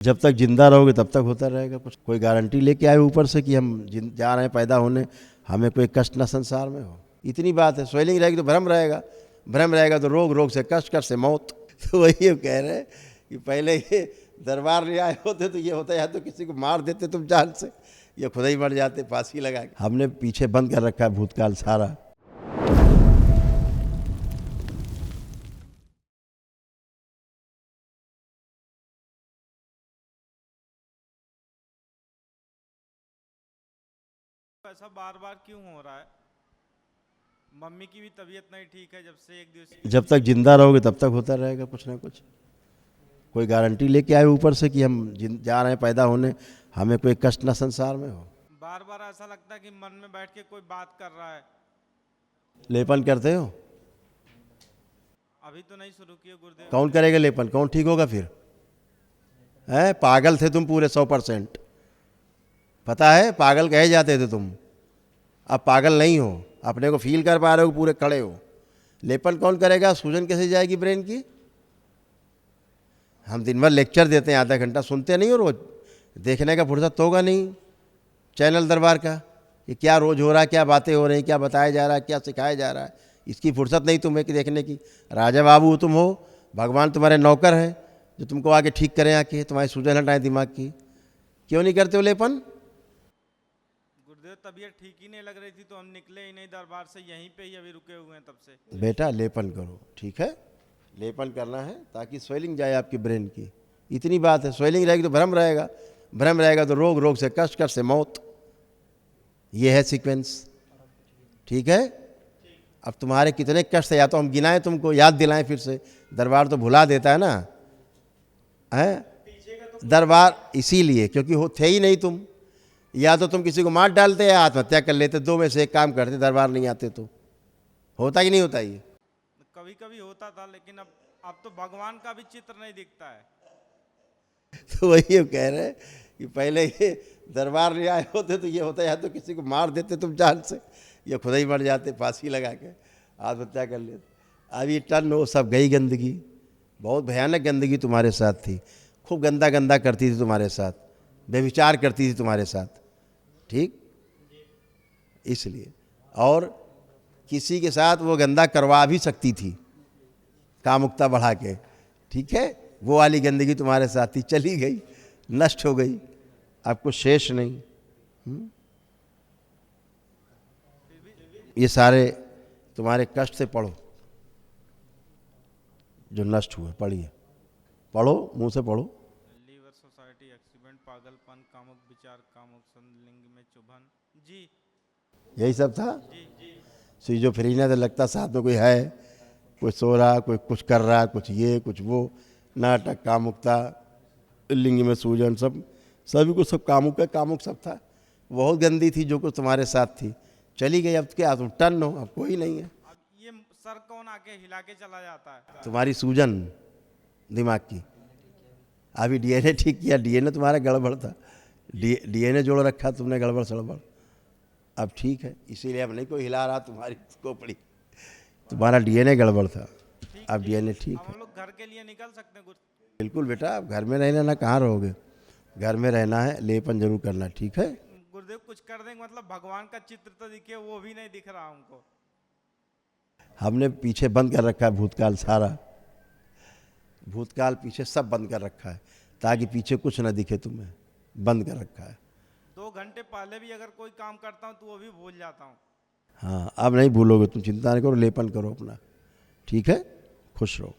जब तक जिंदा रहोगे तब तक होता रहेगा। कुछ कोई गारंटी लेके आए ऊपर से कि हम जा रहे हैं पैदा होने, हमें कोई कष्ट ना संसार में हो। इतनी बात है। स्वेलिंग रहेगी तो भ्रम रहेगा, भ्रम रहेगा तो रोग, रोग से कष्ट, कष्ट से मौत। तो वही हम कह रहे हैं कि पहले ये दरबार ले आए होते तो ये होता, या तो किसी को मार देते तुम जान से, या खुद ही मर जाते फांसी लगा के। हमने पीछे बंद कर रखा है भूतकाल सारा। ऐसा बार बार क्यों हो रहा है? मम्मी की भी तबीयत नहीं ठीक है जब से, एक दिवस। जब तक जिंदा रहोगे तब तक होता रहेगा कुछ ना कुछ। कोई गारंटी लेके आए ऊपर से कि हम जा रहे हैं पैदा होने, हमें कोई कष्ट ना संसार में हो। बार बार ऐसा लगता है कि मन में बैठ के कोई बात कर रहा है। लेपन करते हो? अभी तो नहीं शुरू किए गुरुदेव। कौन करेगा लेपन? कौन ठीक होगा फिर? है पागल थे तुम पूरे 100%। पता है, पागल कहे जाते थे तुम। अब पागल नहीं हो, अपने को फील कर पा रहे हो, पूरे खड़े हो। लेपन कौन करेगा? सूजन कैसे जाएगी ब्रेन की? हम दिन भर लेक्चर देते हैं, आधा घंटा सुनते नहीं हो रोज? देखने का फुर्सत तो होगा नहीं चैनल दरबार का कि क्या रोज हो रहा है, क्या बातें हो रही, क्या बताया जा रहा है, क्या सिखाया जा रहा है। इसकी फुर्सत नहीं तुम्हें कि देखने की। राजा बाबू तुम हो, भगवान तुम्हारे नौकर हैं जो तुमको आके ठीक करें, आके तुम्हारी सूजन हटाएं दिमाग की। क्यों नहीं करते हो लेपन? गुरुदेव तबीयत ठीक ही नहीं लग रही थी तो हम निकले ही नहीं दरबार से, यहीं पे ही अभी रुके हुए हैं तब से। बेटा लेपन करो, ठीक है? लेपन करना है ताकि स्वेलिंग जाए आपकी ब्रेन की। इतनी बात है। स्वेलिंग रहेगी तो भ्रम रहेगा, भ्रम रहेगा तो रोग, रोग से कष्ट, कष्ट से मौत। ये है सीक्वेंस, ठीक है? अब तुम्हारे कितने कष्ट है, या तो हम गिनाएं, तुमको याद दिलाएं फिर से। दरबार तो भुला देता है ना, है दरबार इसीलिए क्योंकि हो थे ही नहीं तुम। या तो तुम किसी को मार डालते या आत्महत्या कर लेते, दो में से एक काम करते, दरबार नहीं आते तो। होता कि नहीं होता ये? कभी कभी होता था, लेकिन अब तो भगवान का भी चित्र नहीं दिखता है। तो वही हम कह रहे हैं कि पहले ये दरबार ले आए होते तो ये होता, या तो किसी को मार देते तुम जान से, या खुद ही मर जाते फांसी लगा के, आत्महत्या कर लेते। अब ये टर्न वो सब गई गंदगी। बहुत भयानक गंदगी तुम्हारे साथ थी। खूब गंदा गंदा करती थी तुम्हारे साथ, व्यभिचार करती थी तुम्हारे साथ, ठीक? इसलिए, और किसी के साथ वो गंदा करवा भी सकती थी कामुकता बढ़ा के, ठीक है? वो वाली गंदगी तुम्हारे साथ थी, चली गई, नष्ट हो गई, अब कुछ शेष नहीं। ये सारे तुम्हारे कष्ट से पढ़ो जो नष्ट हुए, पढ़िए, पढ़ो, मुंह से पढ़ो। लीवर सोसाइटी, एक्सीडेंट, पागलपन, कामुक विचार, कामुक संलिंग में चुभन। जी यही सब था। जी जी। सिजोफ्रेनिया तो लगता साथ में कोई है, कोई सो रहा, कोई कुछ कर रहा, कुछ ये कुछ वो, नाटक, कामुकता, लिंग में सूजन, सब सभी को सब कामुक है, कामुक सब था। बहुत गंदी थी जो कुछ तुम्हारे साथ थी, चली गई। अब क्या तुम टन हो, अब कोई नहीं है। अब ये सर कौन आके हिला के चला जाता है? तुम्हारी सूजन दिमाग की। अभी डीएनए ठीक किया, डीएनए तुम्हारा गड़बड़ था, डीएनए जोड़ रखा तुमने गड़बड़ सड़बड़। अब ठीक है, इसीलिए अब नहीं कोई हिला रहा तुम्हारी खोपड़ी, तुम्हारा डीएनए गड़बड़ था, अब डीएनए ठीक अब है। हम लोग घर के लिए निकल सकते हैं? बिल्कुल बेटा, अब घर में रहना ना, कहाँ रहोगे? घर में रहना है, लेपन जरूर करना, ठीक है? गुरुदेव कुछ कर देंगे, मतलब भगवान का चित्र तो दिखे, वो भी नहीं दिख रहा हमको। हमने पीछे बंद कर रखा है भूतकाल सारा। भूतकाल पीछे सब बंद कर रखा है ताकि पीछे कुछ ना दिखे तुम्हें, बंद कर रखा है। 2 घंटे पहले भी अगर कोई काम करता हूँ तो वो भी भूल जाता हूँ। हाँ, अब नहीं भूलोगे तुम, चिंता नहीं करो, लेपन करो अपना, ठीक है? खुश रहो।